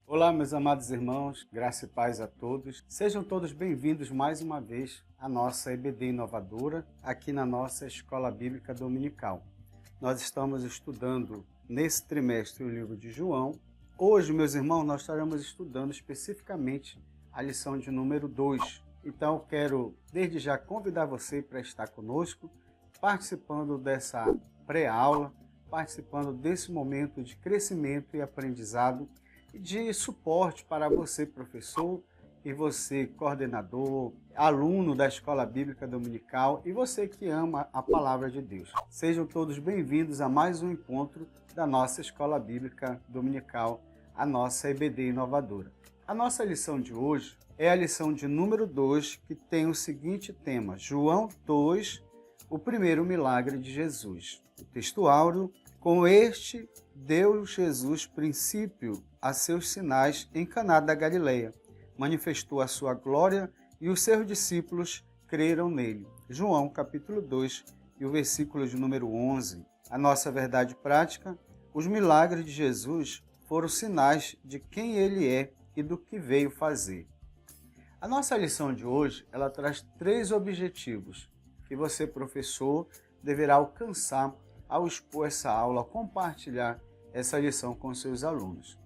Olá, meus amados irmãos, graça e paz a todos. Sejam todos bem-vindos mais uma vez à nossa EBD Inovadora, aqui na nossa Escola Bíblica Dominical. Nós estamos estudando nesse trimestre o livro de João. Hoje, meus irmãos, nós estaremos estudando especificamente a lição de número 2. Então, eu quero desde já convidar você para estar conosco, participando dessa pré-aula, participando desse momento de crescimento e aprendizado, de suporte para você, professor, e você, coordenador, aluno da Escola Bíblica Dominical e você que ama a Palavra de Deus. Sejam todos bem-vindos a mais um encontro da nossa Escola Bíblica Dominical, a nossa EBD Inovadora. A nossa lição de hoje é a lição de número 2, que tem o seguinte tema: João 2, o primeiro milagre de Jesus. O texto áureo: com este deu Jesus princípio a seus sinais em Caná da Galileia. Manifestou a sua glória e os seus discípulos creram nele. João capítulo 2 e o versículo de número 11. A nossa verdade prática: os milagres de Jesus foram sinais de quem ele é e do que veio fazer. A nossa lição de hoje, ela traz 3 objetivos que você, professor, deverá alcançar ao expor essa aula, ao compartilhar essa lição com seus alunos.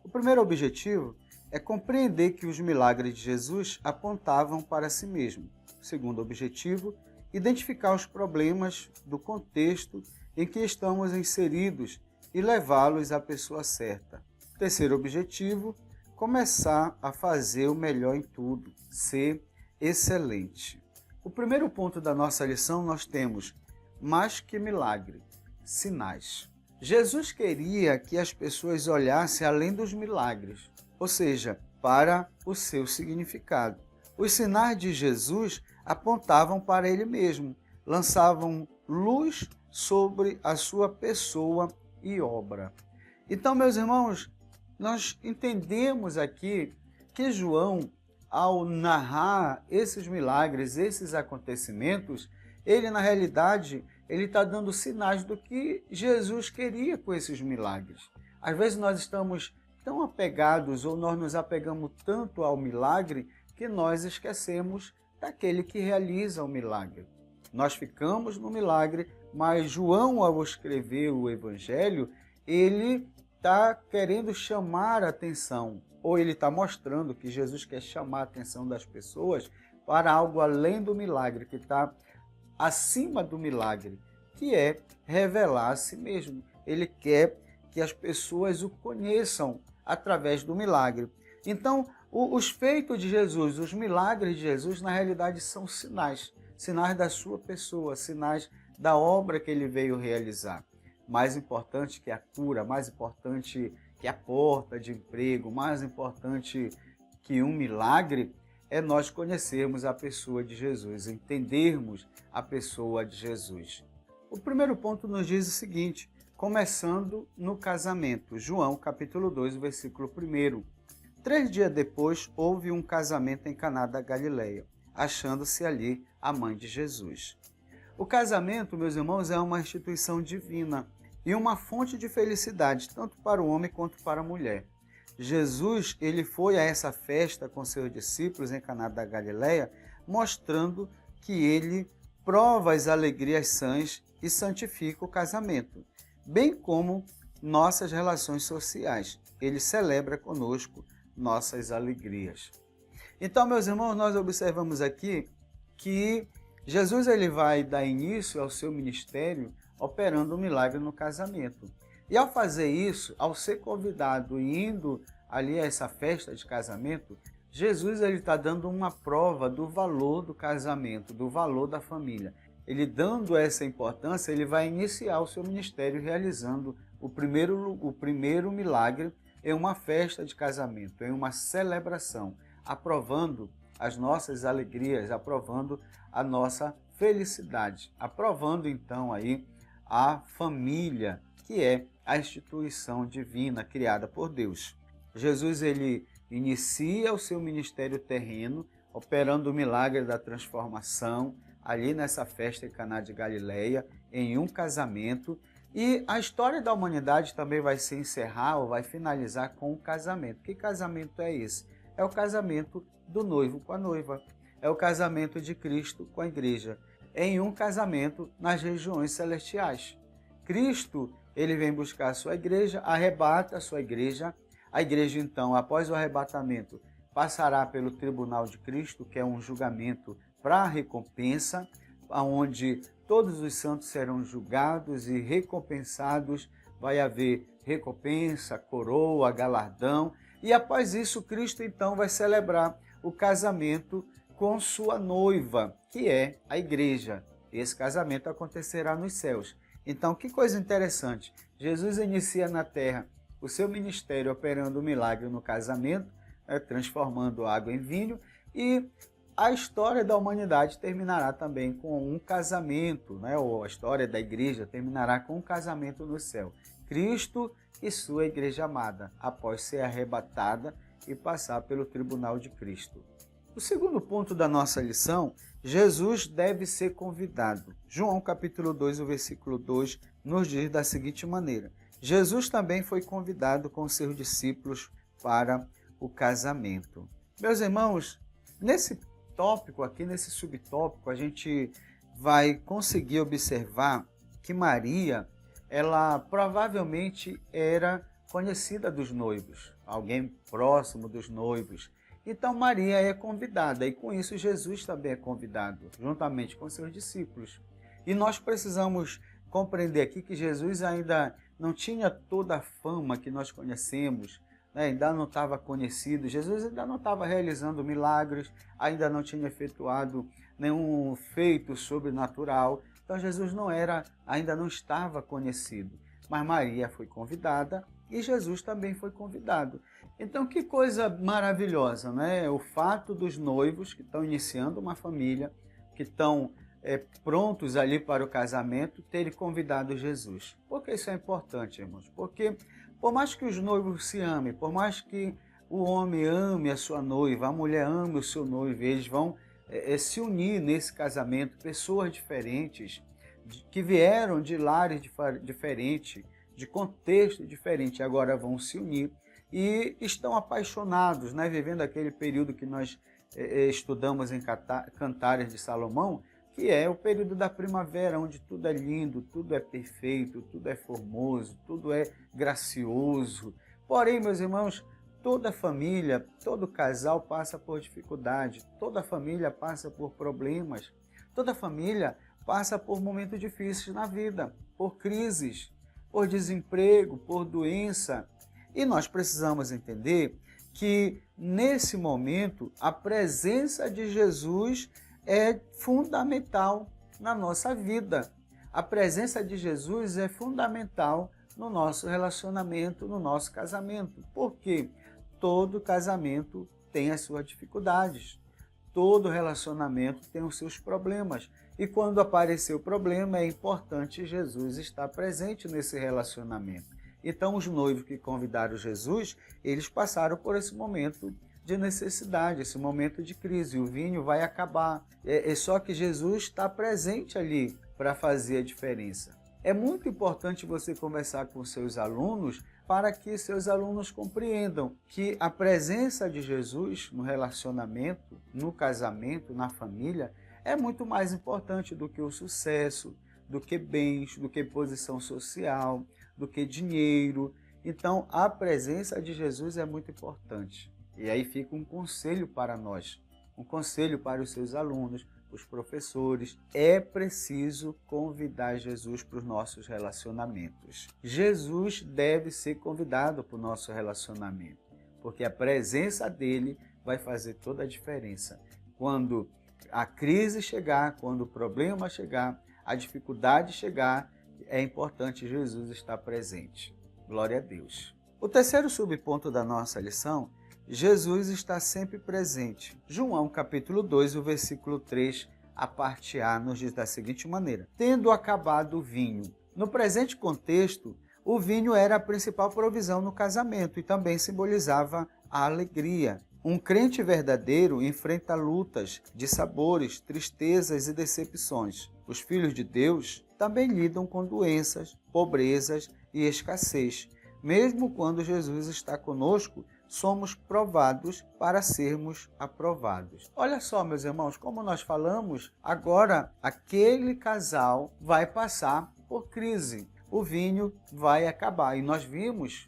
O primeiro objetivo é compreender que os milagres de Jesus apontavam para si mesmo. O segundo objetivo, identificar os problemas do contexto em que estamos inseridos e levá-los à pessoa certa. O terceiro objetivo, começar a fazer o melhor em tudo, ser excelente. O primeiro ponto da nossa lição nós temos mais que milagre, sinais. Jesus queria que as pessoas olhassem além dos milagres, ou seja, para o seu significado. Os sinais de Jesus apontavam para ele mesmo, lançavam luz sobre a sua pessoa e obra. Então, meus irmãos, nós entendemos aqui que João, ao narrar esses milagres, esses acontecimentos, ele, na realidade, ele está dando sinais do que Jesus queria com esses milagres. Às vezes nós estamos tão apegados ou nós nos apegamos tanto ao milagre que nós esquecemos daquele que realiza o milagre. Nós ficamos no milagre, mas João, ao escrever o Evangelho, ele está querendo chamar a atenção, ou ele está mostrando que Jesus quer chamar a atenção das pessoas para algo além do milagre, que está acima do milagre, que é revelar a si mesmo. Ele quer que as pessoas o conheçam através do milagre. Então, os feitos de Jesus, os milagres de Jesus, na realidade são sinais, sinais da sua pessoa, sinais da obra que ele veio realizar. Mais importante que a cura, mais importante que a porta de emprego, mais importante que um milagre, é nós conhecermos a pessoa de Jesus, entendermos a pessoa de Jesus. O primeiro ponto nos diz o seguinte, começando no casamento. João, capítulo 2, versículo 1. 3 dias depois, houve um casamento em Caná da Galileia, achando-se ali a mãe de Jesus. O casamento, meus irmãos, é uma instituição divina e uma fonte de felicidade, tanto para o homem quanto para a mulher. Jesus, ele foi a essa festa com seus discípulos em Caná da Galileia, mostrando que ele prova as alegrias sãs e santifica o casamento, bem como nossas relações sociais. Ele celebra conosco nossas alegrias. Então, meus irmãos, nós observamos aqui que Jesus ele vai dar início ao seu ministério operando um milagre no casamento. E ao fazer isso, ao ser convidado e indo ali a essa festa de casamento, Jesus está dando uma prova do valor do casamento, do valor da família. Ele dando essa importância, ele vai iniciar o seu ministério realizando o primeiro milagre em uma festa de casamento, em uma celebração, aprovando as nossas alegrias, aprovando a nossa felicidade, aprovando então aí a família, que é a instituição divina criada por Deus. Jesus ele inicia o seu ministério terreno, operando o milagre da transformação ali nessa festa em Caná de Galileia, em um casamento. E a história da humanidade também vai se encerrar ou vai finalizar com um casamento. Que casamento é esse? É o casamento do noivo com a noiva. É o casamento de Cristo com a igreja. Em um casamento nas regiões celestiais. Cristo, ele vem buscar a sua igreja, arrebata a sua igreja. A igreja, então, após o arrebatamento, passará pelo tribunal de Cristo, que é um julgamento para recompensa, onde todos os santos serão julgados e recompensados. Vai haver recompensa, coroa, galardão. E após isso, Cristo, então, vai celebrar o casamento com sua noiva, que é a igreja. Esse casamento acontecerá nos céus. Então, que coisa interessante. Jesus inicia na terra o seu ministério operando o milagre no casamento, transformando água em vinho, e a história da humanidade terminará também com um casamento, ou a história da igreja terminará com um casamento no céu. Cristo e sua igreja amada, após ser arrebatada e passar pelo tribunal de Cristo. O segundo ponto da nossa lição, Jesus deve ser convidado. João capítulo 2, o versículo 2, nos diz da seguinte maneira: Jesus também foi convidado com seus discípulos para o casamento. Meus irmãos, nesse tópico aqui, nesse subtópico, a gente vai conseguir observar que Maria, ela provavelmente era conhecida dos noivos, alguém próximo dos noivos. Então Maria é convidada e com isso Jesus também é convidado, juntamente com seus discípulos. E nós precisamos compreender aqui que Jesus ainda não tinha toda a fama que nós conhecemos, ainda não estava conhecido, Jesus ainda não estava realizando milagres, ainda não tinha efetuado nenhum feito sobrenatural. Então Jesus ainda não estava conhecido. Mas Maria foi convidada e Jesus também foi convidado. Então que coisa maravilhosa, né? O fato dos noivos que estão iniciando uma família, que estão prontos ali para o casamento, terem convidado Jesus. Por que isso é importante, irmãos? Porque por mais que os noivos se amem, por mais que o homem ame a sua noiva, a mulher ame o seu noivo, eles vão se unir nesse casamento, pessoas diferentes, que vieram de lares diferentes, de contexto diferente, agora vão se unir e estão apaixonados, vivendo aquele período que nós estudamos em Cantares de Salomão, que é o período da primavera, onde tudo é lindo, tudo é perfeito, tudo é formoso, tudo é gracioso. Porém, meus irmãos, toda família, todo casal passa por dificuldade, toda família passa por problemas, toda família passa por momentos difíceis na vida, por crises, por desemprego, por doença. E nós precisamos entender que, nesse momento, a presença de Jesus é fundamental na nossa vida. A presença de Jesus é fundamental no nosso relacionamento, no nosso casamento. Porque todo casamento tem as suas dificuldades. Todo relacionamento tem os seus problemas. E quando aparecer o problema, é importante Jesus estar presente nesse relacionamento. Então, os noivos que convidaram Jesus, eles passaram por esse momento de necessidade, esse momento de crise. O vinho vai acabar. É só que Jesus está presente ali para fazer a diferença. É muito importante você conversar com seus alunos para que seus alunos compreendam que a presença de Jesus no relacionamento, no casamento, na família, é muito mais importante do que o sucesso, do que bens, do que posição social, do que dinheiro. Então, a presença de Jesus é muito importante. E aí fica um conselho para nós, um conselho para os seus alunos, os professores. É preciso convidar Jesus para os nossos relacionamentos. Jesus deve ser convidado para o nosso relacionamento, porque a presença dele vai fazer toda a diferença. Quando a crise chegar, quando o problema chegar, a dificuldade chegar, é importante Jesus estar presente. Glória a Deus. O terceiro subponto da nossa lição: Jesus está sempre presente. João capítulo 2, o versículo 3, a parte A, nos diz da seguinte maneira: tendo acabado o vinho. No presente contexto, o vinho era a principal provisão no casamento e também simbolizava a alegria. Um crente verdadeiro enfrenta lutas, dissabores, tristezas e decepções. Os filhos de Deus também lidam com doenças, pobrezas e escassez. Mesmo quando Jesus está conosco, somos provados para sermos aprovados. Olha só, meus irmãos, como nós falamos, agora aquele casal vai passar por crise. O vinho vai acabar. E nós vimos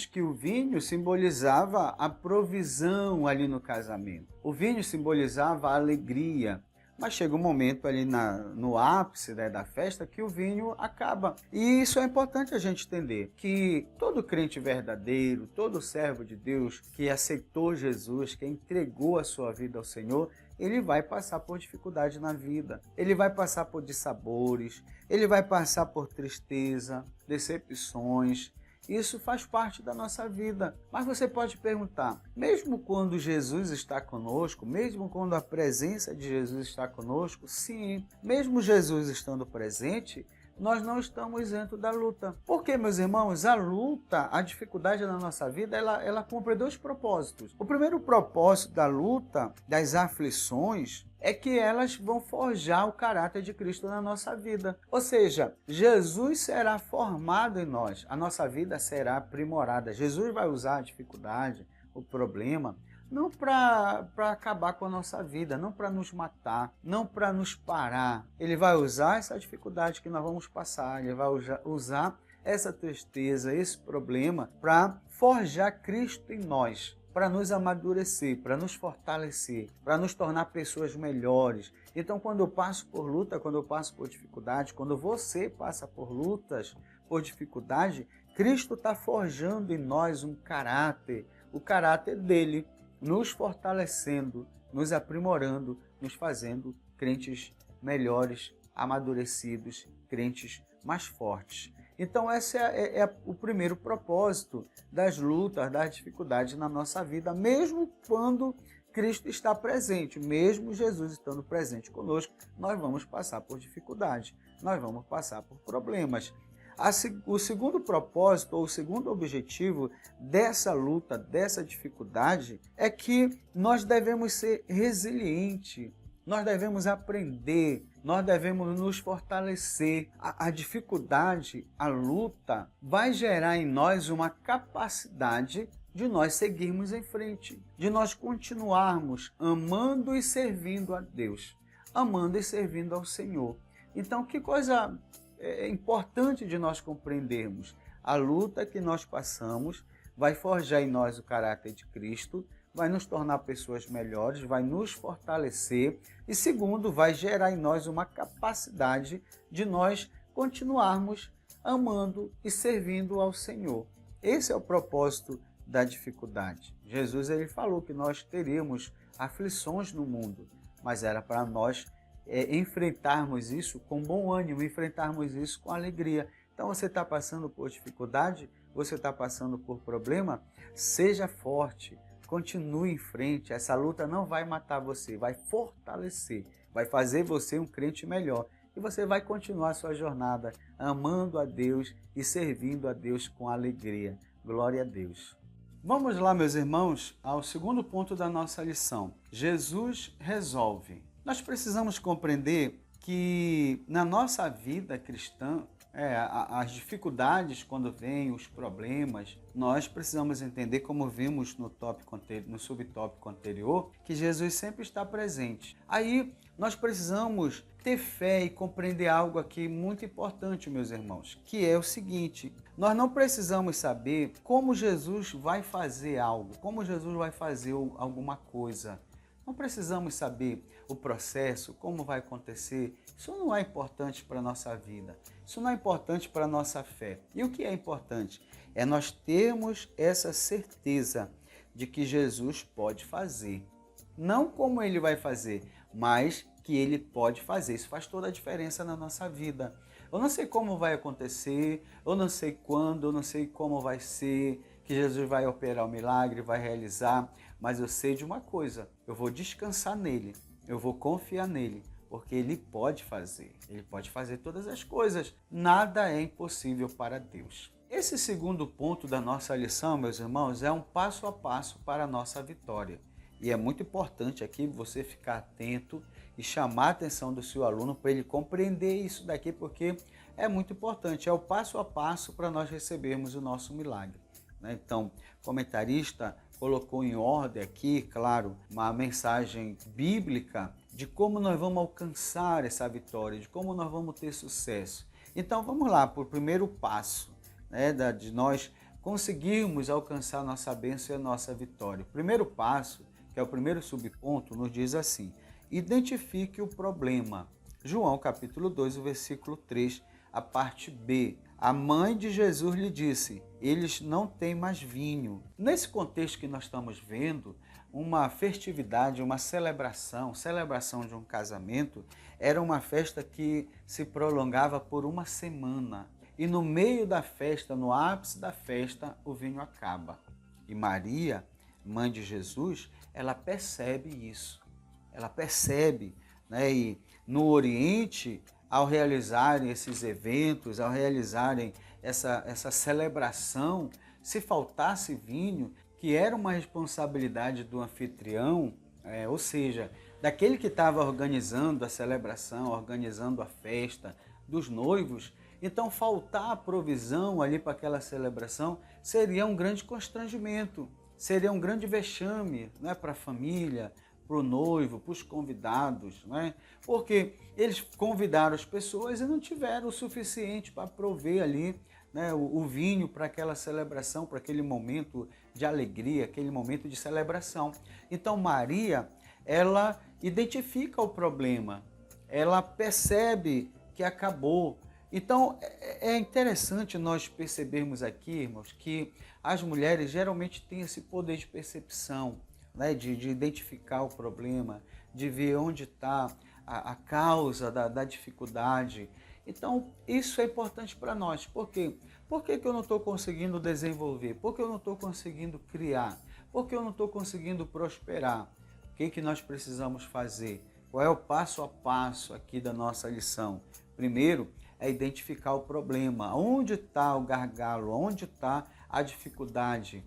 que o vinho simbolizava a provisão ali no casamento. O vinho simbolizava a alegria. Mas chega um momento ali no ápice, né, da festa que o vinho acaba. E isso é importante a gente entender, que todo crente verdadeiro, todo servo de Deus que aceitou Jesus, que entregou a sua vida ao Senhor, ele vai passar por dificuldade na vida. Ele vai passar por dissabores, ele vai passar por tristeza, decepções. Isso faz parte da nossa vida. Mas você pode perguntar, mesmo quando Jesus está conosco, mesmo quando a presença de Jesus está conosco, sim, mesmo Jesus estando presente, nós não estamos isentos da luta. Porque, meus irmãos, a luta, a dificuldade na nossa vida, ela cumpre dois propósitos. O primeiro propósito da luta, das aflições, é que elas vão forjar o caráter de Cristo na nossa vida. Ou seja, Jesus será formado em nós, a nossa vida será aprimorada. Jesus vai usar a dificuldade, o problema, não para acabar com a nossa vida, não para nos matar, não para nos parar. Ele vai usar essa dificuldade que nós vamos passar, ele vai usar essa tristeza, esse problema, para forjar Cristo em nós, para nos amadurecer, para nos fortalecer, para nos tornar pessoas melhores. Então, quando eu passo por luta, quando eu passo por dificuldade, quando você passa por lutas, por dificuldade, Cristo está forjando em nós um caráter, o caráter dele, nos fortalecendo, nos aprimorando, nos fazendo crentes melhores, amadurecidos, crentes mais fortes. Então, esse é o primeiro propósito das lutas, das dificuldades na nossa vida, mesmo quando Cristo está presente, mesmo Jesus estando presente conosco, nós vamos passar por dificuldade, nós vamos passar por problemas. O segundo propósito, ou o segundo objetivo dessa luta, dessa dificuldade, é que nós devemos ser resilientes, nós devemos aprender, nós devemos nos fortalecer. A dificuldade, a luta, vai gerar em nós uma capacidade de nós seguirmos em frente, de nós continuarmos amando e servindo a Deus, amando e servindo ao Senhor. Então, que coisa importante de nós compreendermos. A luta que nós passamos vai forjar em nós o caráter de Cristo, vai nos tornar pessoas melhores, vai nos fortalecer e, segundo, vai gerar em nós uma capacidade de nós continuarmos amando e servindo ao Senhor. Esse é o propósito da dificuldade. Jesus ele falou que nós teríamos aflições no mundo, mas era para nós enfrentarmos isso com bom ânimo, enfrentarmos isso com alegria. Então você está passando por dificuldade, você está passando por problema, seja forte, continue em frente. Essa luta não vai matar você, vai fortalecer, vai fazer você um crente melhor. E você vai continuar a sua jornada amando a Deus e servindo a Deus com alegria. Glória a Deus. Vamos lá, meus irmãos, ao segundo ponto da nossa lição. Jesus resolve. Nós precisamos compreender que na nossa vida cristã, as dificuldades quando vêm, os problemas, nós precisamos entender, como vimos no subtópico anterior, que Jesus sempre está presente. Aí nós precisamos ter fé e compreender algo aqui muito importante, meus irmãos, que é o seguinte: nós não precisamos saber como Jesus vai fazer algo, como Jesus vai fazer alguma coisa. Não precisamos saber o processo, como vai acontecer. Isso não é importante para a nossa vida. Isso não é importante para a nossa fé. E o que é importante? É nós termos essa certeza de que Jesus pode fazer. Não como ele vai fazer, mas que ele pode fazer. Isso faz toda a diferença na nossa vida. Eu não sei como vai acontecer, eu não sei quando, eu não sei como vai ser, que Jesus vai operar o milagre, vai realizar, mas eu sei de uma coisa: eu vou descansar nele, eu vou confiar nele, porque ele pode fazer todas as coisas. Nada é impossível para Deus. Esse segundo ponto da nossa lição, meus irmãos, é um passo a passo para a nossa vitória. E é muito importante aqui você ficar atento e chamar a atenção do seu aluno para ele compreender isso daqui, porque é muito importante, é o passo a passo para nós recebermos o nosso milagre. Então, o comentarista colocou em ordem aqui, claro, uma mensagem bíblica de como nós vamos alcançar essa vitória, de como nós vamos ter sucesso. Então, vamos lá para o primeiro passo, de nós conseguirmos alcançar nossa bênção e a nossa vitória. O primeiro passo, que é o primeiro subponto, nos diz assim: identifique o problema. João capítulo 2, o versículo 3, a parte B. A mãe de Jesus lhe disse: eles não têm mais vinho. Nesse contexto que nós estamos vendo, uma festividade, uma celebração de um casamento, era uma festa que se prolongava por uma semana. E no meio da festa, no ápice da festa, o vinho acaba. E Maria, mãe de Jesus, ela percebe isso. Ela percebe, E no Oriente, ao realizarem esses eventos, ao realizarem essa celebração, se faltasse vinho, que era uma responsabilidade do anfitrião, ou seja, daquele que estava organizando a celebração, organizando a festa dos noivos, então faltar a provisão ali para aquela celebração seria um grande constrangimento, seria um grande vexame, para a família, para o noivo, para os convidados, porque eles convidaram as pessoas e não tiveram o suficiente para prover ali o vinho para aquela celebração, para aquele momento de alegria, aquele momento de celebração. Então Maria, ela identifica o problema, ela percebe que acabou. Então é interessante nós percebermos aqui, irmãos, que as mulheres geralmente têm esse poder de percepção, de identificar o problema, de ver onde está a causa da dificuldade. Então, isso é importante para nós. Por quê? Por que eu não estou conseguindo desenvolver? Por que eu não estou conseguindo criar? Por que eu não estou conseguindo prosperar? O que nós precisamos fazer? Qual é o passo a passo aqui da nossa lição? Primeiro, é identificar o problema. Onde está o gargalo? Onde está a dificuldade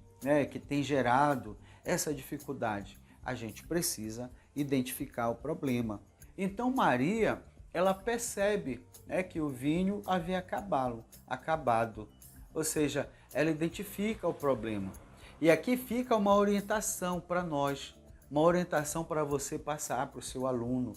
que tem gerado essa dificuldade? A gente precisa identificar o problema. Então Maria, ela percebe que o vinho havia acabado. Ou seja, ela identifica o problema. E aqui fica uma orientação para nós, uma orientação para você passar para o seu aluno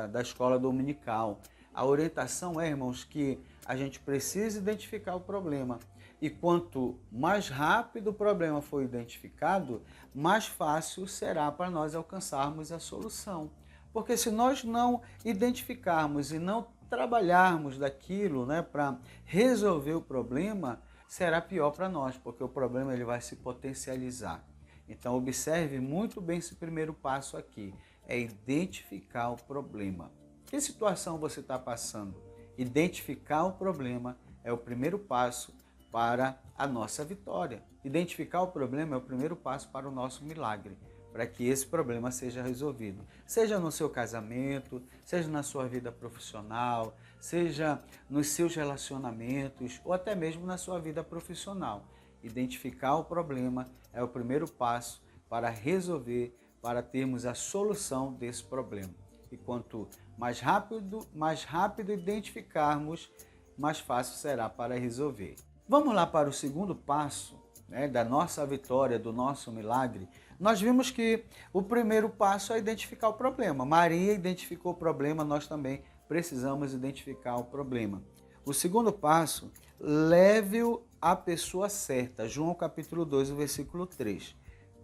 da escola dominical. A orientação é, irmãos, que a gente precisa identificar o problema. E quanto mais rápido o problema for identificado, mais fácil será para nós alcançarmos a solução. Porque se nós não identificarmos e não trabalharmos daquilo para resolver o problema, será pior para nós, porque o problema ele vai se potencializar. Então observe muito bem esse primeiro passo aqui, é identificar o problema. Que situação você está passando? Identificar o problema é o primeiro passo para a nossa vitória. Identificar o problema é o primeiro passo para o nosso milagre, para que esse problema seja resolvido. Seja no seu casamento, seja na sua vida profissional, seja nos seus relacionamentos ou até mesmo na sua vida profissional. Identificar o problema é o primeiro passo para resolver, para termos a solução desse problema. E quanto mais rápido identificarmos, mais fácil será para resolver. Vamos lá para o segundo passo da nossa vitória, do nosso milagre. Nós vimos que o primeiro passo é identificar o problema. Maria identificou o problema, nós também precisamos identificar o problema. O segundo passo, leve-o à pessoa certa. João capítulo 2, o versículo 3.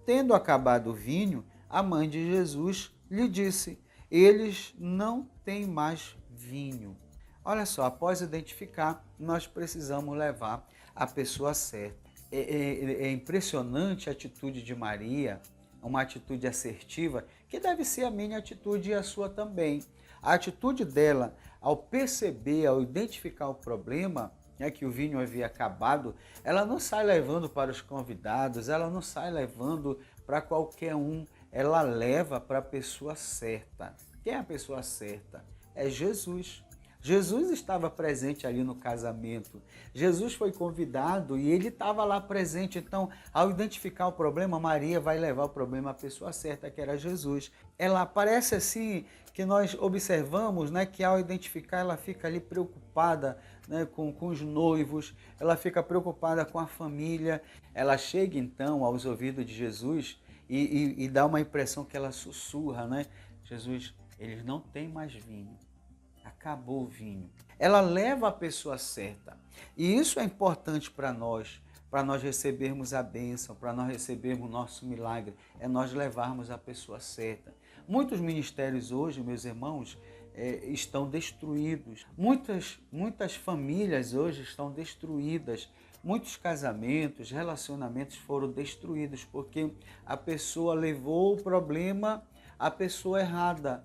Tendo acabado o vinho, a mãe de Jesus lhe disse: eles não têm mais vinho. Olha só, após identificar, nós precisamos levar a pessoa certa. É impressionante a atitude de Maria, uma atitude assertiva, que deve ser a minha atitude e a sua também. A atitude dela, ao perceber, ao identificar o problema, que o vinho havia acabado, ela não sai levando para os convidados, ela não sai levando para qualquer um, ela leva para a pessoa certa. Quem é a pessoa certa? É Jesus. Jesus estava presente ali no casamento. Jesus foi convidado e ele estava lá presente. Então, ao identificar o problema, Maria vai levar o problema à pessoa certa, que era Jesus. Ela parece assim que nós observamos, né, que ao identificar ela fica ali preocupada, né, com os noivos, ela fica preocupada com a família. Ela chega então aos ouvidos de Jesus e dá uma impressão que ela sussurra, né? Jesus, eles não têm mais vinho. Acabou o vinho. Ela leva a pessoa certa. E isso é importante para nós recebermos a bênção, para nós recebermos o nosso milagre, é nós levarmos a pessoa certa. Muitos ministérios hoje, meus irmãos, estão destruídos. Muitas famílias hoje estão destruídas. Muitos casamentos, relacionamentos foram destruídos porque a pessoa levou o problema à pessoa errada.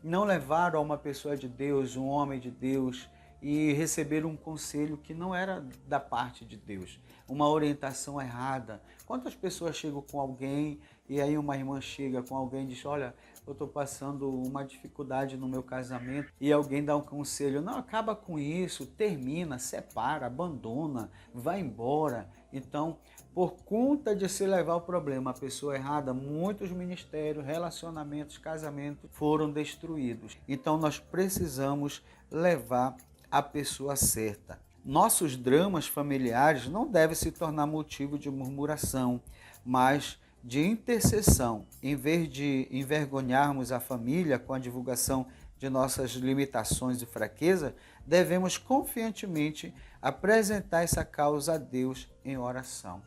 Não levaram a uma pessoa de Deus, um homem de Deus, e receberam um conselho que não era da parte de Deus, uma orientação errada. Quantas pessoas chegam com alguém e aí uma irmã chega com alguém e diz, olha, eu estou passando uma dificuldade no meu casamento, e alguém dá um conselho, não, acaba com isso, termina, separa, abandona, vai embora. Então, por conta de se levar o problema à pessoa errada, muitos ministérios, relacionamentos, casamentos foram destruídos. Então, nós precisamos levar a pessoa certa. Nossos dramas familiares não devem se tornar motivo de murmuração, mas de intercessão. Em vez de envergonharmos a família com a divulgação de nossas limitações e fraqueza, devemos confiantemente apresentar essa causa a Deus em oração.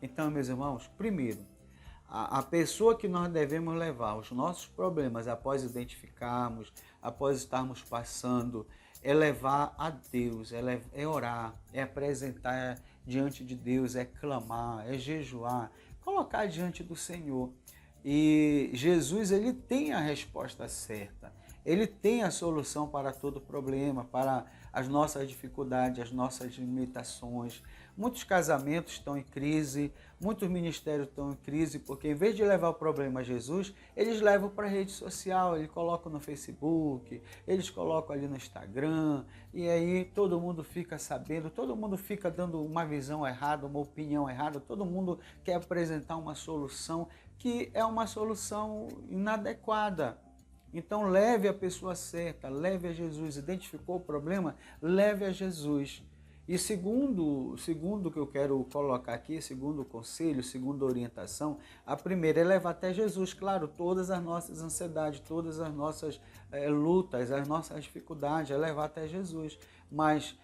Então, meus irmãos, primeiro, a pessoa que nós devemos levar os nossos problemas após identificarmos, após estarmos passando, é levar a Deus, é orar, é apresentar diante de Deus, é clamar, é jejuar, colocar diante do Senhor. E Jesus, ele tem a resposta certa. Ele tem a solução para todo problema, para as nossas dificuldades, as nossas limitações. Muitos casamentos estão em crise, muitos ministérios estão em crise, porque em vez de levar o problema a Jesus, eles levam para a rede social, eles colocam no Facebook, eles colocam ali no Instagram, e aí todo mundo fica sabendo, todo mundo fica dando uma visão errada, uma opinião errada, todo mundo quer apresentar uma solução que é uma solução inadequada. Então leve a pessoa certa, leve a Jesus. Identificou o problema? Leve a Jesus. E segundo que eu quero colocar aqui, segundo o conselho, segundo a orientação, a primeira é levar até Jesus, claro, todas as nossas ansiedades, todas as nossas lutas, as nossas dificuldades, é levar até Jesus. Mas,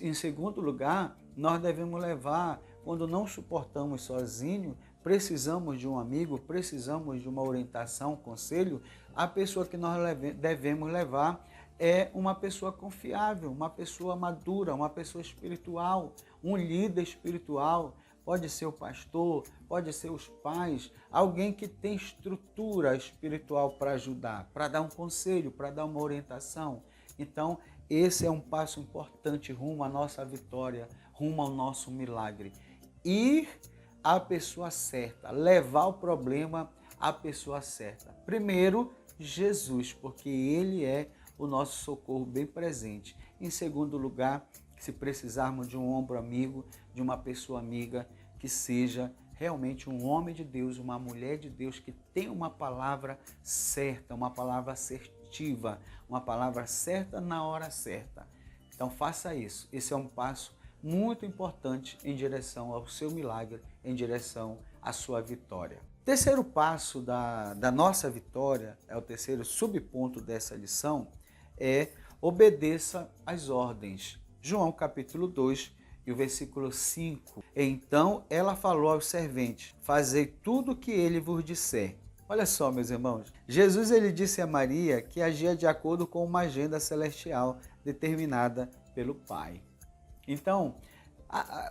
em segundo lugar, nós devemos levar, quando não suportamos sozinhos, precisamos de um amigo, precisamos de uma orientação, um conselho, a pessoa que nós devemos levar é uma pessoa confiável, uma pessoa madura, uma pessoa espiritual, um líder espiritual. Pode ser o pastor, pode ser os pais, alguém que tem estrutura espiritual para ajudar, para dar um conselho, para dar uma orientação. Então, esse é um passo importante rumo à nossa vitória, rumo ao nosso milagre. Ir à pessoa certa, levar o problema à pessoa certa. Primeiro, Jesus, porque Ele é o nosso socorro bem presente. Em segundo lugar, se precisarmos de um ombro amigo, de uma pessoa amiga, que seja realmente um homem de Deus, uma mulher de Deus, que tem uma palavra certa, uma palavra assertiva, uma palavra certa na hora certa. Então faça isso. Esse é um passo muito importante em direção ao seu milagre, em direção à sua vitória. Terceiro passo da nossa vitória, é o terceiro subponto dessa lição, é obedeça às ordens. João capítulo 2 e o versículo 5. Então ela falou aos serventes, fazei tudo o que ele vos disser. Olha só, meus irmãos, Jesus ele disse a Maria que agia de acordo com uma agenda celestial determinada pelo Pai. Então,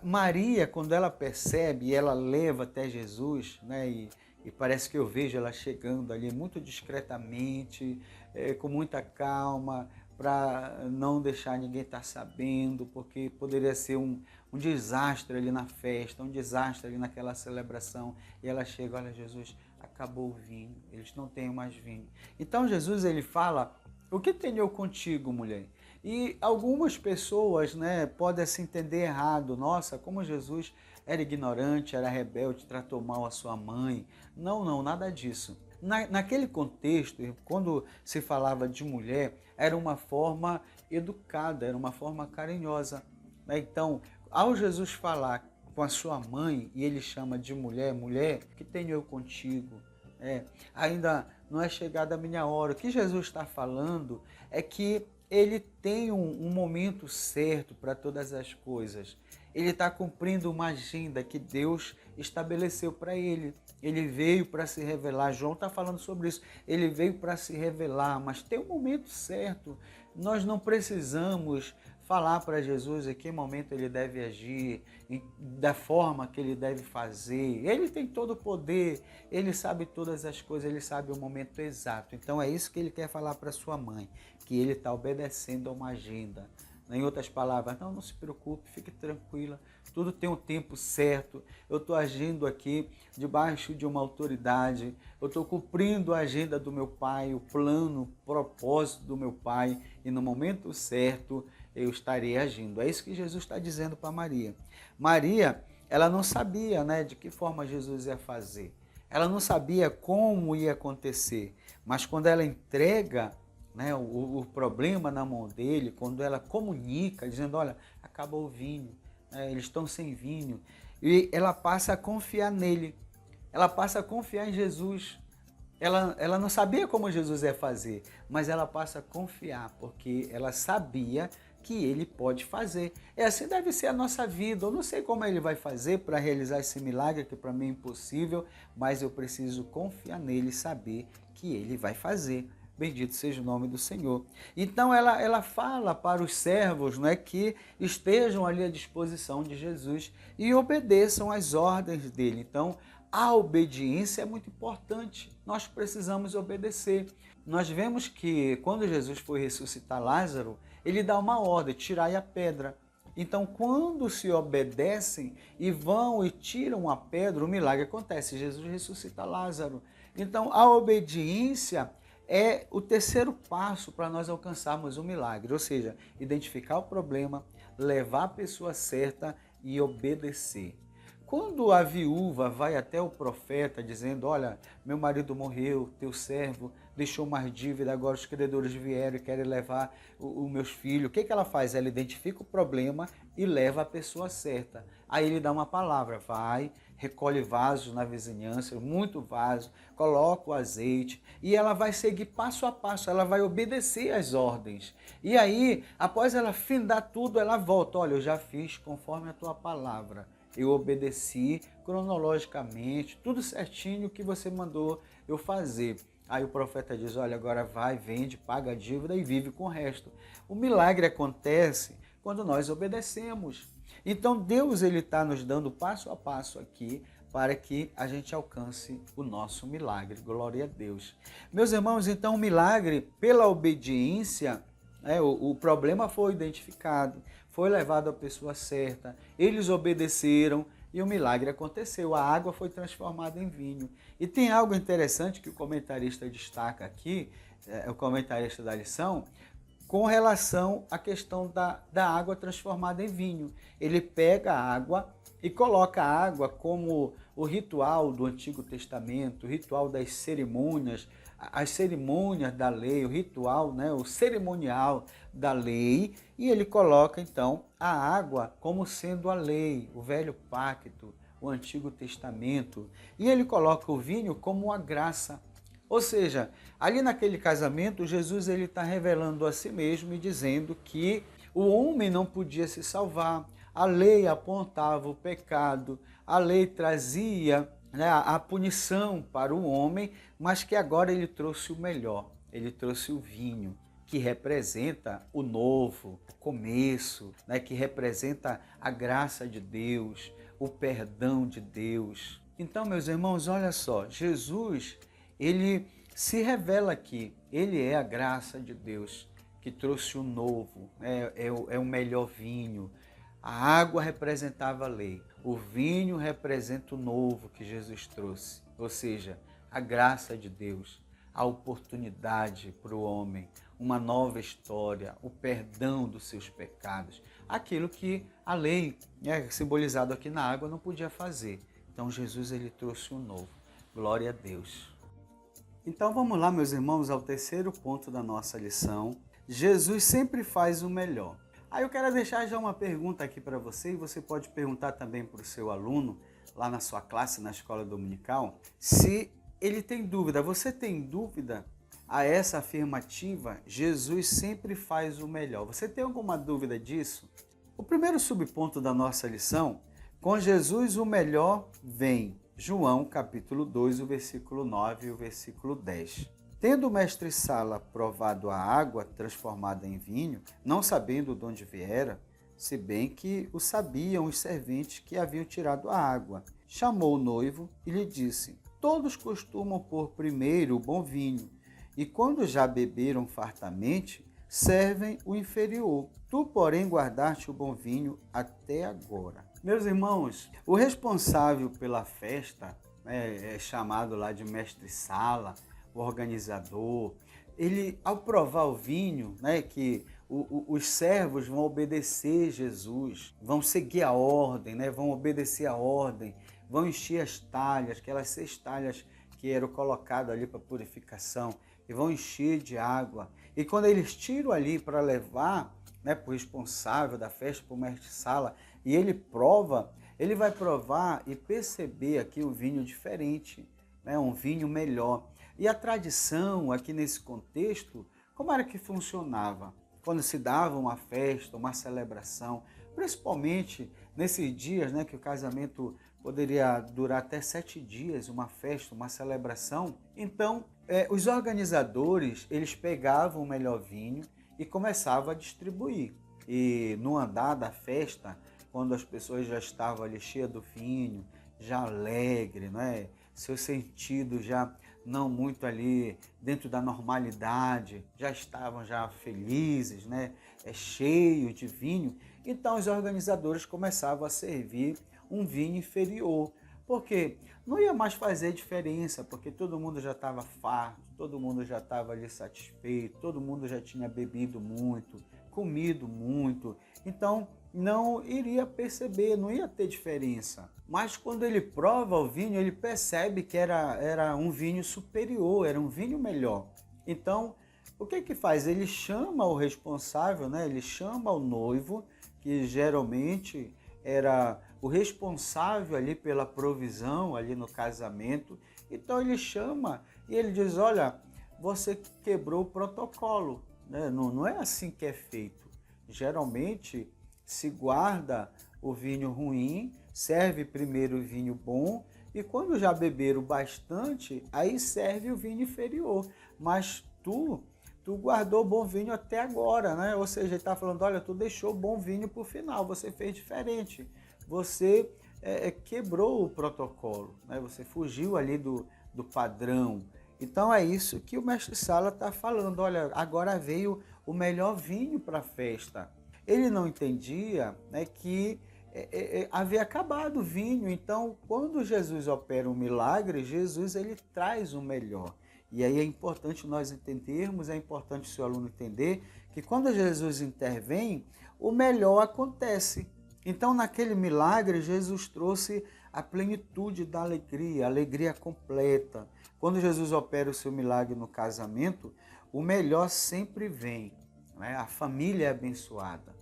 Maria, quando ela percebe, ela leva até Jesus, né, e parece que eu vejo ela chegando ali muito discretamente, com muita calma, para não deixar ninguém estar sabendo, porque poderia ser um desastre ali na festa, um desastre ali naquela celebração. E ela chega, olha, Jesus, acabou o vinho, eles não têm mais vinho. Então Jesus ele fala, o que tenho eu contigo, mulher? E algumas pessoas, né, podem se entender errado. Nossa, como Jesus era ignorante, era rebelde, tratou mal a sua mãe. Não, não, nada disso. Naquele contexto, quando se falava de mulher, era uma forma educada, era uma forma carinhosa. Então, ao Jesus falar com a sua mãe, e ele chama de mulher, mulher, que tenho eu contigo? Ainda não é chegada a minha hora. O que Jesus está falando é que ele tem um momento certo para todas as coisas. Ele está cumprindo uma agenda que Deus estabeleceu para ele. Ele veio para se revelar. João está falando sobre isso. Ele veio para se revelar, mas tem um momento certo. Nós não precisamos falar para Jesus em que momento ele deve agir, da forma que ele deve fazer. Ele tem todo o poder, ele sabe todas as coisas, ele sabe o momento exato. Então é isso que ele quer falar para sua mãe, que ele está obedecendo a uma agenda. Em outras palavras, não se preocupe, fique tranquila, tudo tem um tempo certo, eu estou agindo aqui debaixo de uma autoridade, eu estou cumprindo a agenda do meu pai, o plano, o propósito do meu pai, e no momento certo eu estarei agindo. É isso que Jesus está dizendo para Maria. Maria, ela não sabia, né, de que forma Jesus ia fazer, ela não sabia como ia acontecer, mas quando ela entrega, né, o problema na mão dele, quando ela comunica, dizendo, olha, acabou o vinho, eles estão sem vinho, e ela passa a confiar nele, ela passa a confiar em Jesus. Ela não sabia como Jesus ia fazer, mas ela passa a confiar, porque ela sabia que ele pode fazer. E assim deve ser a nossa vida. Eu não sei como ele vai fazer para realizar esse milagre, que para mim é impossível, mas eu preciso confiar nele e saber que ele vai fazer. Bendito seja o nome do Senhor. Então ela fala para os servos, não é, que estejam ali à disposição de Jesus e obedeçam às ordens dele. Então a obediência é muito importante. Nós precisamos obedecer. Nós vemos que quando Jesus foi ressuscitar Lázaro, ele dá uma ordem, tirai a pedra. Então, quando se obedecem e vão e tiram a pedra, o milagre acontece. Jesus ressuscita Lázaro. Então, a obediência é o terceiro passo para nós alcançarmos o milagre, ou seja, identificar o problema, levar a pessoa certa e obedecer. Quando a viúva vai até o profeta dizendo, olha, meu marido morreu, teu servo deixou mais dívida, agora os credores vieram e querem levar os meus filhos. O que ela faz? Ela identifica o problema e leva a pessoa certa. Aí ele dá uma palavra, vai, recolhe vasos na vizinhança, muito vaso, coloca o azeite e ela vai seguir passo a passo, ela vai obedecer às ordens. E aí, após ela findar tudo, ela volta, olha, eu já fiz conforme a tua palavra. Eu obedeci cronologicamente, tudo certinho que você mandou eu fazer. Aí o profeta diz, olha, agora vai, vende, paga a dívida e vive com o resto. O milagre acontece quando nós obedecemos. Então Deus está nos dando passo a passo aqui para que a gente alcance o nosso milagre. Glória a Deus. Meus irmãos, então o milagre pela obediência, o problema foi identificado, foi levado à pessoa certa, eles obedeceram e o milagre aconteceu. A água foi transformada em vinho. E tem algo interessante que o comentarista destaca aqui, o comentarista da lição, com relação à questão da água transformada em vinho. Ele pega a água e coloca a água como o ritual do Antigo Testamento, o ritual das cerimônias, as cerimônias da lei, o ritual, né, o cerimonial da lei, e ele coloca então a água como sendo a lei, o velho pacto, o Antigo Testamento, e ele coloca o vinho como a graça. Ou seja, ali naquele casamento, Jesus está revelando a si mesmo e dizendo que o homem não podia se salvar, a lei apontava o pecado, a lei trazia, né, a punição para o homem, mas que agora ele trouxe o melhor, ele trouxe o vinho, que representa o novo, o começo, né, que representa a graça de Deus, o perdão de Deus. Então, meus irmãos, olha só, Jesus, ele se revela aqui, ele é a graça de Deus, que trouxe o novo, é o melhor vinho. A água representava a lei, o vinho representa o novo que Jesus trouxe, ou seja, a graça de Deus, a oportunidade para o homem, uma nova história, o perdão dos seus pecados, aquilo que a lei, simbolizado aqui na água, não podia fazer. Então Jesus ele trouxe um novo. Glória a Deus. Então vamos lá, meus irmãos, ao terceiro ponto da nossa lição. Jesus sempre faz o melhor. Aí eu quero deixar já uma pergunta aqui para você, e você pode perguntar também para o seu aluno, lá na sua classe, na escola dominical, se ele tem dúvida. Você tem dúvida a essa afirmativa? Jesus sempre faz o melhor. Você tem alguma dúvida disso? O primeiro subponto da nossa lição, com Jesus o melhor vem. João capítulo 2, o versículo 9 e o versículo 10. Tendo o mestre-sala provado a água transformada em vinho, não sabendo de onde viera, se bem que o sabiam os serventes que haviam tirado a água, chamou o noivo e lhe disse: todos costumam pôr primeiro o bom vinho, e quando já beberam fartamente, servem o inferior. Tu, porém, guardaste o bom vinho até agora. Meus irmãos, o responsável pela festa, é chamado lá de mestre-sala, o organizador, ele, ao provar o vinho, que os servos vão obedecer Jesus, vão seguir a ordem, vão obedecer a ordem, vão encher as talhas, aquelas 6 talhas que eram colocadas ali para purificação, e vão encher de água. E quando eles tiram ali para levar para o responsável da festa, para o mestre-sala, e ele prova, ele vai provar e perceber aqui um vinho diferente, um vinho melhor. E a tradição aqui nesse contexto, como era que funcionava? Quando se dava uma festa, uma celebração, principalmente nesses dias, que o casamento poderia durar até 7 dias, uma festa, uma celebração. Então, os organizadores, eles pegavam o melhor vinho e começavam a distribuir. E no andar da festa, quando as pessoas já estavam ali cheias do vinho, já alegre, seus sentidos já não muito ali dentro da normalidade, já estavam já felizes, cheios de vinho. Então os organizadores começavam a servir um vinho inferior, porque não ia mais fazer diferença, porque todo mundo já estava farto, todo mundo já estava ali satisfeito, todo mundo já tinha bebido muito, comido muito, então não iria perceber, não ia ter diferença. Mas quando ele prova o vinho, ele percebe que era um vinho superior, era um vinho melhor. Então, o que faz? Ele chama o responsável, ele chama o noivo, que geralmente era o responsável ali pela provisão ali no casamento. Então ele chama e ele diz: olha, você quebrou o protocolo, não é assim que é feito. Geralmente se guarda o vinho ruim, serve primeiro o vinho bom, e quando já beberam bastante, aí serve o vinho inferior. Mas tu guardou bom vinho até agora, Ou seja, ele está falando: olha, tu deixou bom vinho para o final, você fez diferente. Você quebrou o protocolo, Você fugiu ali do padrão. Então é isso que o mestre-sala está falando: olha, agora veio o melhor vinho para a festa. Ele não entendia que havia acabado o vinho. Então, quando Jesus opera um milagre, Jesus ele traz o melhor. E aí é importante nós entendermos, é importante o seu aluno entender que quando Jesus intervém, o melhor acontece. Então, naquele milagre, Jesus trouxe a plenitude da alegria, a alegria completa. Quando Jesus opera o seu milagre no casamento, o melhor sempre vem, A família é abençoada.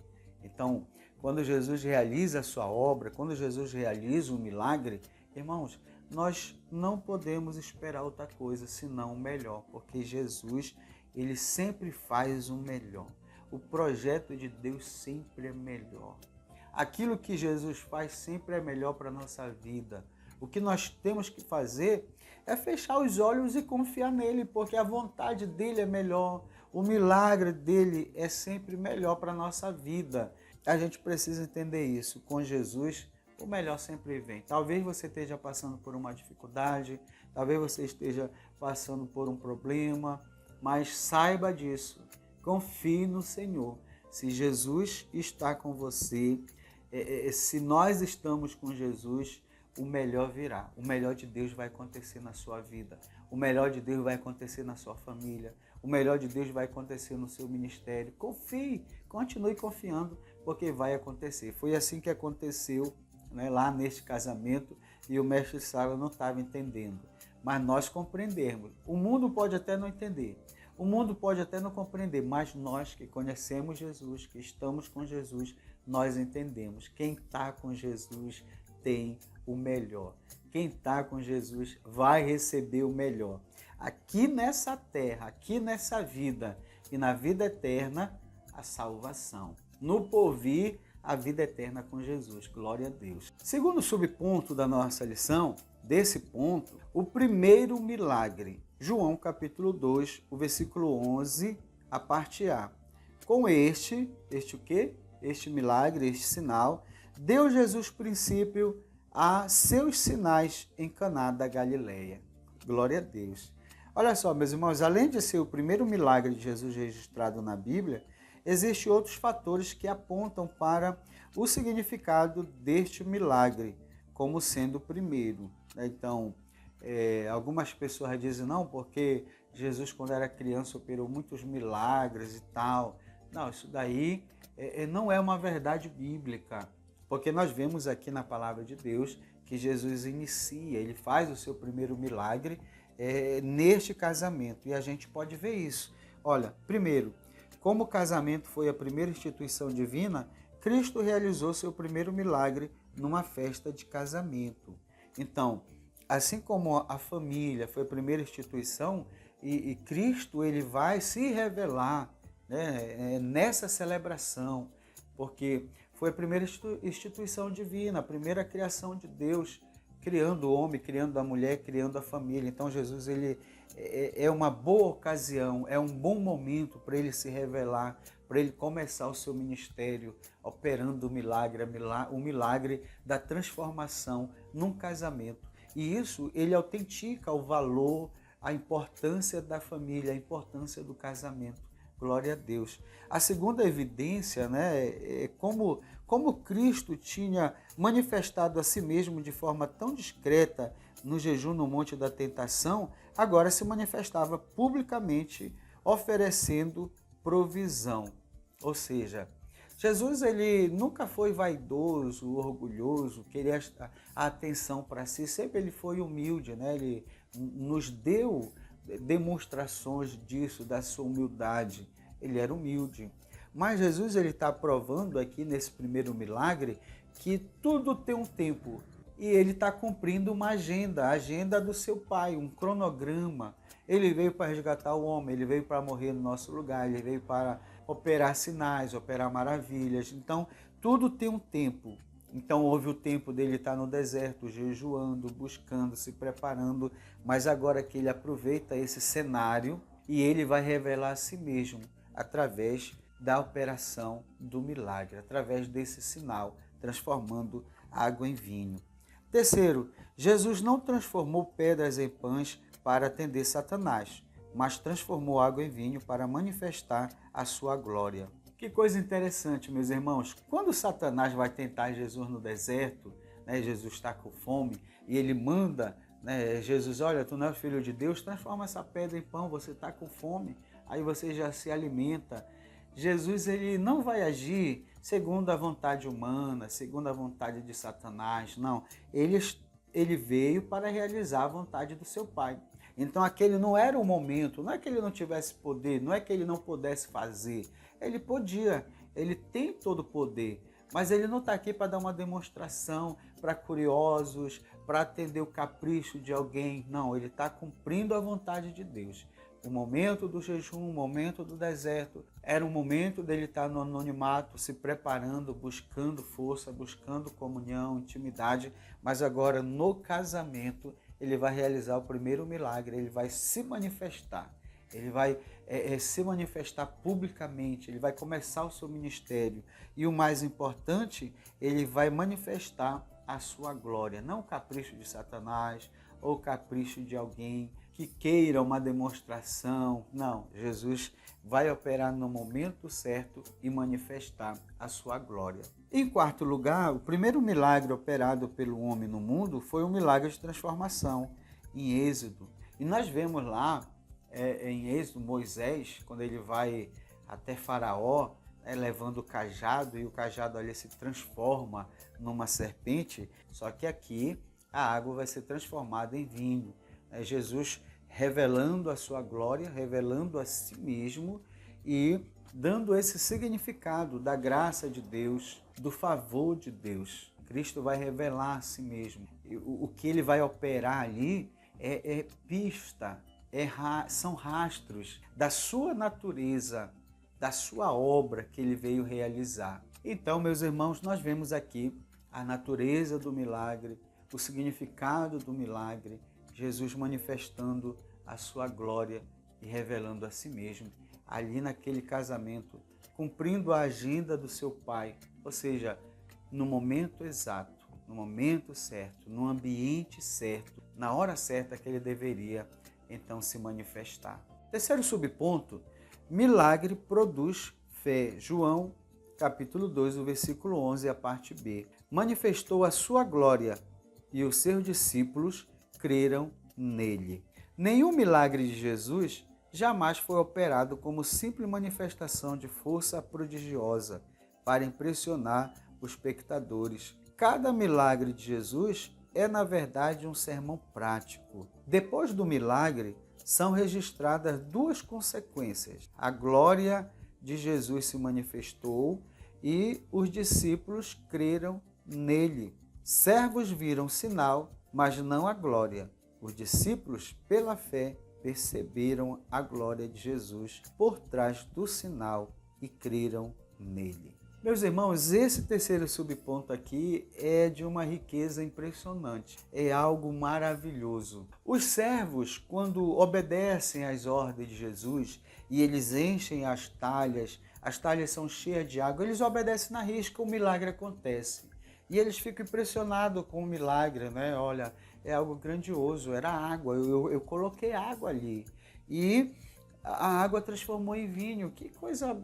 Então, quando Jesus realiza a sua obra, quando Jesus realiza um milagre, irmãos, nós não podemos esperar outra coisa senão o melhor, porque Jesus, ele sempre faz o melhor. O projeto de Deus sempre é melhor. Aquilo que Jesus faz sempre é melhor para a nossa vida. O que nós temos que fazer é fechar os olhos e confiar nele, porque a vontade dele é melhor, o milagre dele é sempre melhor para a nossa vida. A gente precisa entender isso. Com Jesus, o melhor sempre vem. Talvez você esteja passando por uma dificuldade, talvez você esteja passando por um problema, mas saiba disso. Confie no Senhor. Se Jesus está com você, se nós estamos com Jesus, o melhor virá. O melhor de Deus vai acontecer na sua vida. O melhor de Deus vai acontecer na sua família. O melhor de Deus vai acontecer no seu ministério. Confie, continue confiando, porque vai acontecer. Foi assim que aconteceu, né, lá neste casamento, e o mestre Sala não estava entendendo. Mas nós compreendemos. O mundo pode até não entender. O mundo pode até não compreender, mas nós que conhecemos Jesus, que estamos com Jesus, nós entendemos. Quem está com Jesus tem o melhor. Quem está com Jesus vai receber o melhor. Aqui nessa terra, aqui nessa vida e na vida eterna, a salvação. No porvir, a vida eterna com Jesus. Glória a Deus. Segundo subponto da nossa lição, desse ponto, o primeiro milagre. João capítulo 2, o versículo 11, a parte A. Com este o quê? Este milagre, este sinal, deu Jesus princípio a seus sinais em Caná da Galileia. Glória a Deus. Olha só, meus irmãos, além de ser o primeiro milagre de Jesus registrado na Bíblia, existem outros fatores que apontam para o significado deste milagre, como sendo o primeiro. Então, algumas pessoas dizem, não, porque Jesus, quando era criança, operou muitos milagres e tal. Não, isso daí não é uma verdade bíblica, porque nós vemos aqui na palavra de Deus que Jesus inicia, ele faz o seu primeiro milagre neste casamento, e a gente pode ver isso. Olha, primeiro, como o casamento foi a primeira instituição divina, Cristo realizou seu primeiro milagre numa festa de casamento. Então, assim como a família foi a primeira instituição, e Cristo ele vai se revelar, né, nessa celebração, porque foi a primeira instituição divina, a primeira criação de Deus, criando o homem, criando a mulher, criando a família. Então Jesus ele é uma boa ocasião, é um bom momento para ele se revelar, para ele começar o seu ministério, operando o milagre da transformação num casamento. E isso ele autentica o valor, a importância da família, a importância do casamento. Glória a Deus. A segunda evidência, né, é como Cristo tinha manifestado a si mesmo de forma tão discreta no jejum no Monte da Tentação, agora se manifestava publicamente oferecendo provisão. Ou seja, Jesus ele nunca foi vaidoso, orgulhoso, queria a atenção para si, sempre ele foi humilde, né? Ele nos deu demonstrações disso, da sua humildade. Ele era humilde. Mas Jesus ele está provando aqui nesse primeiro milagre que tudo tem um tempo. E ele está cumprindo uma agenda, a agenda do seu Pai, um cronograma. Ele veio para resgatar o homem, ele veio para morrer no nosso lugar, ele veio para operar sinais, operar maravilhas. Então, tudo tem um tempo. Então, houve o tempo dele estar no deserto, jejuando, buscando, se preparando. Mas agora que ele aproveita esse cenário e ele vai revelar a si mesmo através da operação do milagre, através desse sinal, transformando água em vinho. Terceiro, Jesus não transformou pedras em pães para atender Satanás, mas transformou água em vinho para manifestar a sua glória. Que coisa interessante, meus irmãos. Quando Satanás vai tentar Jesus no deserto, né, Jesus está com fome e ele manda, né, Jesus, olha, tu não és filho de Deus, transforma essa pedra em pão, você está com fome, aí você já se alimenta. Jesus ele não vai agir segundo a vontade humana, segundo a vontade de Satanás, não. Ele veio para realizar a vontade do seu Pai. Então aquele não era o momento, não é que ele não tivesse poder, não é que ele não pudesse fazer. Ele podia, ele tem todo o poder, mas ele não está aqui para dar uma demonstração para curiosos, para atender o capricho de alguém. Não, ele está cumprindo a vontade de Deus. O momento do jejum, o momento do deserto, era um momento dele estar no anonimato, se preparando, buscando força, buscando comunhão, intimidade, mas agora no casamento ele vai realizar o primeiro milagre, ele vai se manifestar, ele vai se manifestar publicamente, ele vai começar o seu ministério e o mais importante, ele vai manifestar a sua glória, não o capricho de Satanás ou o capricho de alguém que queira uma demonstração. Não, Jesus vai operar no momento certo e manifestar a sua glória. Em quarto lugar, o primeiro milagre operado pelo homem no mundo foi um milagre de transformação, em Êxodo. E nós vemos lá, em Êxodo, Moisés, quando ele vai até Faraó, levando o cajado, e o cajado ali se transforma numa serpente, só que aqui a água vai ser transformada em vinho. Jesus revelando a sua glória, revelando a si mesmo e dando esse significado da graça de Deus, do favor de Deus. Cristo vai revelar a si mesmo. O que ele vai operar ali é pista, são rastros da sua natureza, da sua obra que ele veio realizar. Então, meus irmãos, nós vemos aqui a natureza do milagre, o significado do milagre, Jesus manifestando a sua glória e revelando a si mesmo, ali naquele casamento, cumprindo a agenda do seu Pai, ou seja, no momento exato, no momento certo, no ambiente certo, na hora certa que ele deveria então se manifestar. Terceiro subponto, milagre produz fé. João, capítulo 2, o versículo 11, a parte B. Manifestou a sua glória e os seus discípulos creram nele. Nenhum milagre de Jesus jamais foi operado como simples manifestação de força prodigiosa para impressionar os espectadores. Cada milagre de Jesus é, na verdade, um sermão prático. Depois do milagre, são registradas duas consequências. A glória de Jesus se manifestou e os discípulos creram nele. Servos viram sinal, mas não a glória. Os discípulos, pela fé, perceberam a glória de Jesus por trás do sinal e creram nele. Meus irmãos, esse terceiro subponto aqui é de uma riqueza impressionante. É algo maravilhoso. Os servos, quando obedecem às ordens de Jesus e eles enchem as talhas são cheias de água, eles obedecem na risca, o milagre acontece. E eles ficam impressionados com o milagre, né? Olha, é algo grandioso, era água, eu coloquei água ali. E a água transformou em vinho, que coisa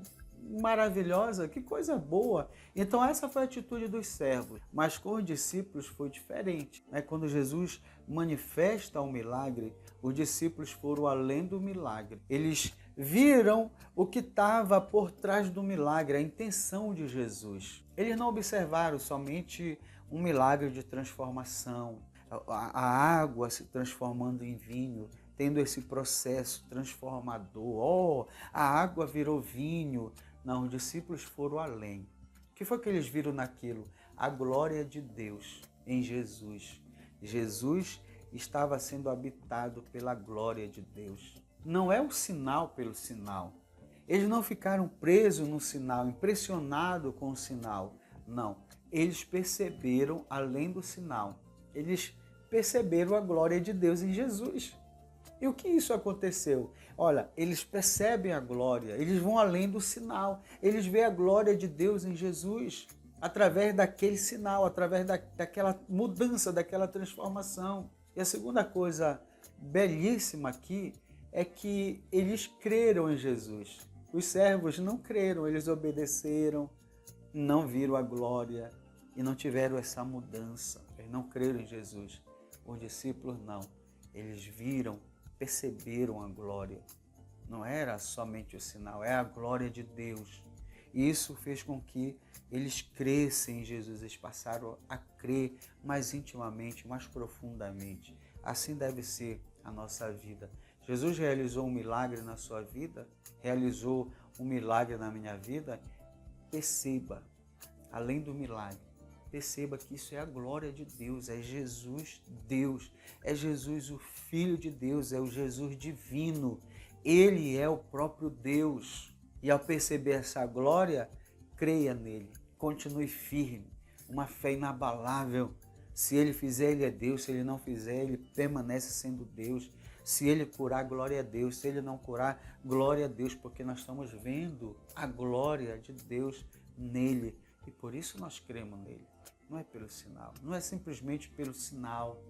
maravilhosa, que coisa boa. Então essa foi a atitude dos servos, mas com os discípulos foi diferente, né? Quando Jesus manifesta o milagre, os discípulos foram além do milagre. Eles viram o que estava por trás do milagre, a intenção de Jesus. Eles não observaram somente um milagre de transformação, a água se transformando em vinho, tendo esse processo transformador. A água virou vinho. Não, os discípulos foram além. O que foi que eles viram naquilo? A glória de Deus em Jesus. Jesus estava sendo habitado pela glória de Deus. Não é o sinal pelo sinal. Eles não ficaram presos no sinal, impressionados com o sinal. Não, eles perceberam além do sinal. Eles perceberam a glória de Deus em Jesus. E o que isso aconteceu? Olha, eles percebem a glória, eles vão além do sinal. Eles veem a glória de Deus em Jesus através daquele sinal, através daquela mudança, daquela transformação. E a segunda coisa belíssima aqui é que eles creram em Jesus. Os servos não creram, eles obedeceram, não viram a glória e não tiveram essa mudança. Eles não creram em Jesus. Os discípulos não. Eles viram, perceberam a glória. Não era somente o sinal, é a glória de Deus. E isso fez com que eles crescem em Jesus. Eles passaram a crer mais intimamente, mais profundamente. Assim deve ser a nossa vida. Jesus realizou um milagre na sua vida, realizou um milagre na minha vida. Perceba, além do milagre, perceba que isso é a glória de Deus, é Jesus Deus, é Jesus o Filho de Deus, é o Jesus divino. Ele é o próprio Deus. E ao perceber essa glória, creia nele, continue firme, uma fé inabalável. Se ele fizer, ele é Deus, se ele não fizer, ele permanece sendo Deus. Se ele curar, glória a Deus. Se ele não curar, glória a Deus, porque nós estamos vendo a glória de Deus nele. E por isso nós cremos nele. Não é pelo sinal, não é simplesmente pelo sinal,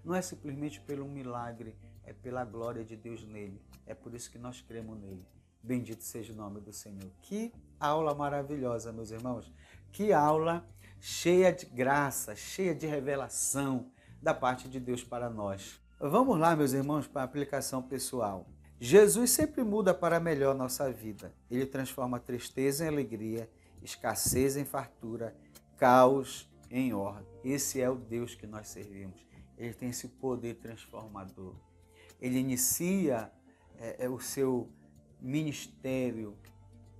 não é simplesmente pelo milagre, é pela glória de Deus nele. É por isso que nós cremos nele. Bendito seja o nome do Senhor. Que aula maravilhosa, meus irmãos. Que aula cheia de graça, cheia de revelação da parte de Deus para nós. Vamos lá, meus irmãos, para a aplicação pessoal. Jesus sempre muda para melhor nossa vida. Ele transforma tristeza em alegria, escassez em fartura, caos em ordem. Esse é o Deus que nós servimos. Ele tem esse poder transformador. Ele inicia o seu ministério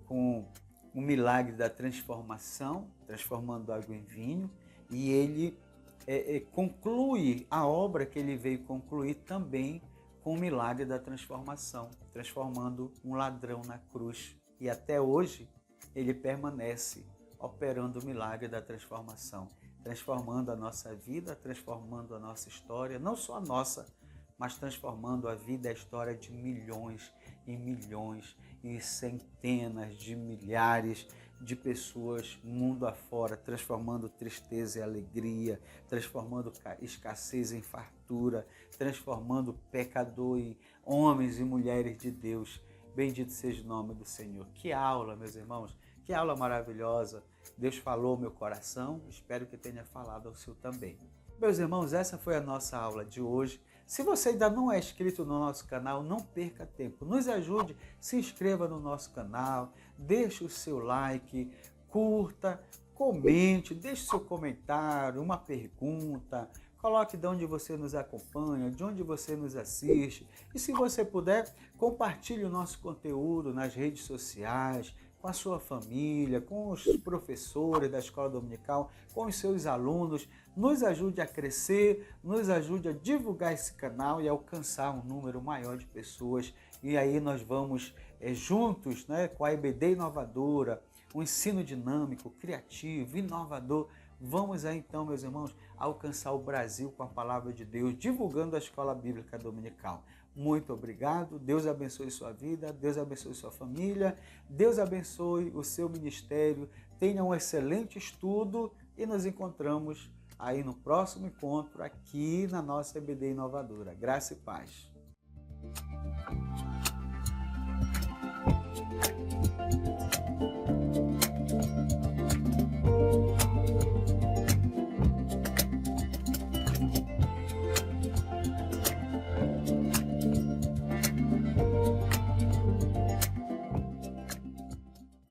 com o milagre da transformação, transformando água em vinho, e ele conclui a obra que ele veio concluir também com o milagre da transformação, transformando um ladrão na cruz. E até hoje ele permanece operando o milagre da transformação, transformando a nossa vida, transformando a nossa história, não só a nossa, mas transformando a vida e a história de milhões e milhões e centenas de milhares de pessoas mundo afora, transformando tristeza em alegria, transformando escassez em fartura, transformando pecador em homens e mulheres de Deus. Bendito seja o nome do Senhor. Que aula, meus irmãos, que aula maravilhosa. Deus falou ao meu coração, espero que tenha falado ao seu também. Meus irmãos, essa foi a nossa aula de hoje. Se você ainda não é inscrito no nosso canal, não perca tempo. Nos ajude, se inscreva no nosso canal, deixe o seu like, curta, comente, deixe seu comentário, uma pergunta, coloque de onde você nos acompanha, de onde você nos assiste. E se você puder, compartilhe o nosso conteúdo nas redes sociais, com a sua família, com os professores da escola dominical, com os seus alunos. Nos ajude a crescer, nos ajude a divulgar esse canal e alcançar um número maior de pessoas. E aí nós vamos juntos, com a EBD Inovadora, um ensino dinâmico, criativo, inovador. Vamos aí então, meus irmãos, alcançar o Brasil com a palavra de Deus, divulgando a escola bíblica dominical. Muito obrigado, Deus abençoe sua vida, Deus abençoe sua família, Deus abençoe o seu ministério, tenha um excelente estudo e nos encontramos aí no próximo encontro aqui na nossa EBD Inovadora. Graça e paz.